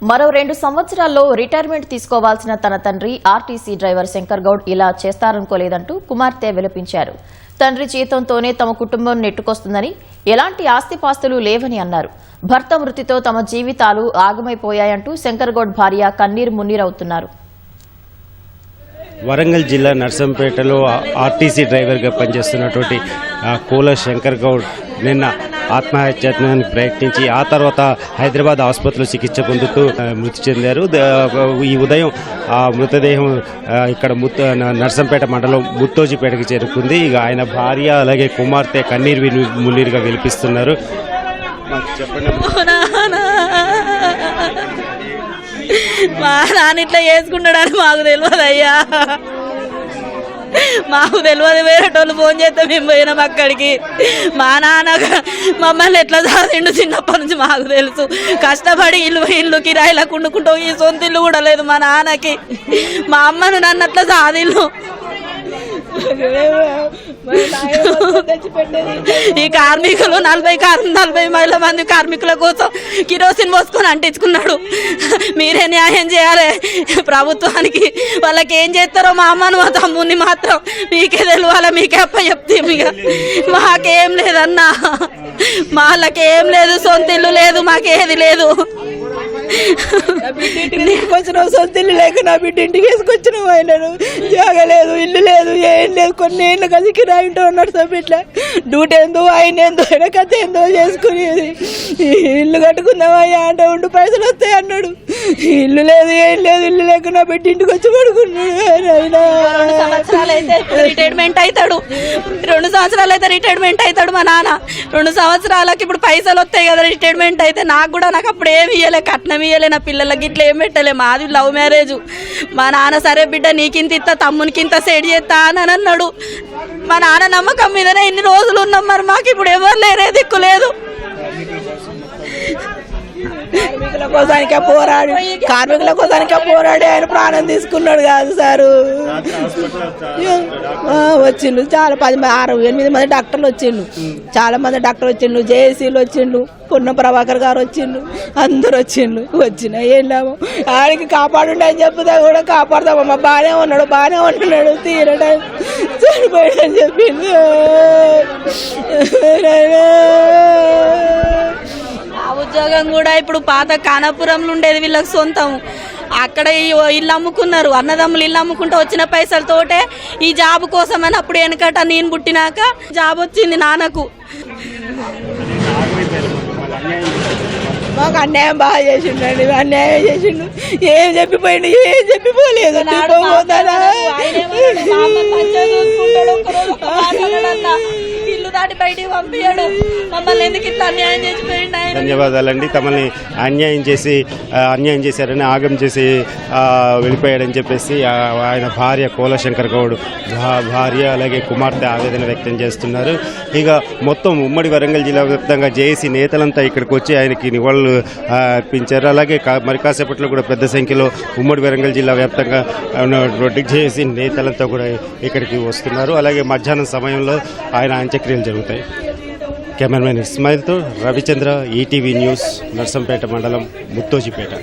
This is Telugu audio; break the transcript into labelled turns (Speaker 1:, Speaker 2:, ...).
Speaker 1: మరో 2 సంవత్సరాల్లో రిటైర్మెంట్ తీసుకోవాల్సిన తన తండ్రి ఆర్టీసీ డ్రైవర్ శంకర్ గౌడ్ ఇలా చేస్తారనుకోలేదంటూ కుమార్తె విలపించారు. తండ్రి జీతంతోనే తమ కుటుంబం నెట్టుకొస్తుందని, ఎలాంటి ఆస్తిపాస్తులు లేవని అన్నారు. భర్త మృతితో తమ జీవితాలు ఆగమైపోయాయంటూ శంకర్ గౌడ్ భార్య కన్నీరు మున్నీరవుతున్నారు.
Speaker 2: వరంగల్ జిల్లా నర్సంపేటలో ఆర్టీసీ డ్రైవర్గా పనిచేస్తున్నటువంటి కోల శంకర్ గౌడ్ నిన్న ఆత్మహత్యానికి ప్రయత్నించి ఆ తర్వాత హైదరాబాద్ ఆసుపత్రిలో చికిత్స పొందుతూ మృతి చెందారు. ఈ ఉదయం ఆ మృతదేహం ఇక్కడ నర్సంపేట మండలం ముత్తోజిపేటకు చేరుకుంది. ఇక ఆయన భార్య అలాగే కుమార్తె కన్నీరు మున్నీరుగా విలిపిస్తున్నారు. చెప్పండి.
Speaker 3: మా నాన్న ఇట్లా చేసుకుంటాడని మాకు తెలియదు అయ్యా, మాకు తెలియదు. వేరేటోళ్ళు ఫోన్ చేస్తే మేము పోయినాం అక్కడికి. మా నాన్న మమ్మల్ని ఎట్లా సాధిండు చిన్నప్పటి నుంచి మాకు తెలుసు. కష్టపడి ఇల్లు కిరాయిలా కుండుకుంటూ ఈ సొంత ఇల్లు కూడా లేదు మా నాన్నకి. మా అమ్మను నన్ను అట్లా సాధిల్లు. ఈ కార్మికులు 40 మంది కార్మికుల కోసం కిరోసిన్ పోసుకొని అంటించుకున్నాడు. మీరే న్యాయం చేయాలి ప్రభుత్వానికి. వాళ్ళకి ఏం చేస్తారో మా అమ్మను మా తమ్ముని మాత్రం మీకే తెలియాలి, మీకే అప్ప చెప్తే. మాకేం లేదన్నా, వాళ్ళకేం లేదు, సొంత ఇల్లు లేదు, మాకేది లేదు.
Speaker 4: వచ్చిన సొంత ఇల్లు లేక నా బిడ్డ ఇంటికి వేసుకొచ్చినావు. ఆయనను జాగలేదు, ఇల్లు లేదు, ఏం లేదు. కొన్ని ఏళ్ళు కలిసి కిరాయింటూ ఉన్నాడు సార్. ఇట్లా డ్యూటీ ఏందో ఆయన ఏందో ఆయన కథ ఏందో చేసుకునేది. ఇల్లు కట్టుకుందామయ్యా అంటే ఉండు పైసలు వస్తాయి అన్నాడు. ఇల్లు లేదు, ఏం లేదు. ఇల్లు లేక నా బిడ్డ ఇంటికి వచ్చి పడుకున్నాడు.
Speaker 3: 2 సంవత్సరాలు అయితే రిటైర్మెంట్ అవుతాడు. 2 సంవత్సరాలు అయితే రిటైర్మెంట్ అవుతాడు మా నాన్న. 2 సంవత్సరాలకి ఇప్పుడు పైసలు వస్తాయి కదా రిటైర్మెంట్ అయితే. నాకు అప్పుడు ఏమి ఇవ్వలే, కట్నం ఇవ్వలే, నా పిల్లలకి ఇట్లా ఏం పెట్టలే. మాది లవ్ మ్యారేజ్. మా నాన్న సరే బిడ్డ నీకింత ఇస్తా, తమ్మునికి ఇంత సెట్ చేస్తా అని అన్నాడు. మా నాన్న నమ్మకం మీదనే ఇన్ని రోజులు ఉన్నాం. మరి మాకు ఇప్పుడు ఎవరు లేరే, దిక్కు లేదు.
Speaker 4: కార్మికుల కోసానికే పోరాడి ఆయన ప్రాణం తీసుకున్నాడు కాదు సారు. వచ్చిండు చాలా 8 మంది డాక్టర్లు వచ్చిండు. చాలా మంది డాక్టర్లు వచ్చిండు, జేఏసీలు వచ్చిండు, పొన్న ప్రభాకర్ గారు వచ్చిండు, అందరు వచ్చినా ఏం లాభం. ఆయనకి కాపాడుండి అని చెప్తా కూడా కాపాడదామమ్మా. బాగానే ఉంటున్నాడు తీరడం చనిపోయాడని చెప్పింది.
Speaker 3: ఉద్యోగం కూడా ఇప్పుడు పాత కానాపురంలో ఉండేది వీళ్ళకి సొంతం. అక్కడ ఇల్లు అమ్ముకున్నారు, అన్నదమ్ములు ఇల్లు అమ్ముకుంటూ వచ్చిన పైసలతోటే ఈ జాబ్ కోసం అని అప్పుడు వెనకట నేను పుట్టినాక జాబ్ వచ్చింది నాన్నకు.
Speaker 4: మాకు అన్యాయం బాగా చేసిండండి, అన్యాయం చేసిండు. ఏం చెప్పిపోయిండు, ఏం చెప్పిపోలేదు.
Speaker 3: ఇల్లు దాటి బయటికి పంపించాడు. మమ్మల్ని ఎందుకు ఇట్లా అన్యాయం చేసిపోయిండు.
Speaker 2: ధన్యవాదాలండి. తమల్ని అన్యాయం చేశారని ఆగం చేసి వెళ్ళిపోయాడని చెప్పేసి ఆయన భార్య కోలశంకర్ గౌడ్ భార్య అలాగే కుమార్తె ఆవేదన వ్యక్తం చేస్తున్నారు. ఇక మొత్తం ఉమ్మడి వరంగల్ జిల్లా వ్యాప్తంగా జేఏసీ నేతలంతా ఇక్కడికి వచ్చి ఆయనకి నివాళులు అర్పించారు. అలాగే మరి కాసేపట్లో కూడా పెద్ద సంఖ్యలో ఉమ్మడి వరంగల్ జిల్లా వ్యాప్తంగా ఉన్నటువంటి జేఏసీ నేతలంతా కూడా ఇక్కడికి వస్తున్నారు. అలాగే మధ్యాహ్నం సమయంలో ఆయన అంత్యక్రియలు జరుగుతాయి. కెమెరామెన్ ఇస్మాయిల్తో రవిచంద్ర, ఈటీవీ న్యూస్, నర్సంపేట మండలం ముత్తోజిపేట.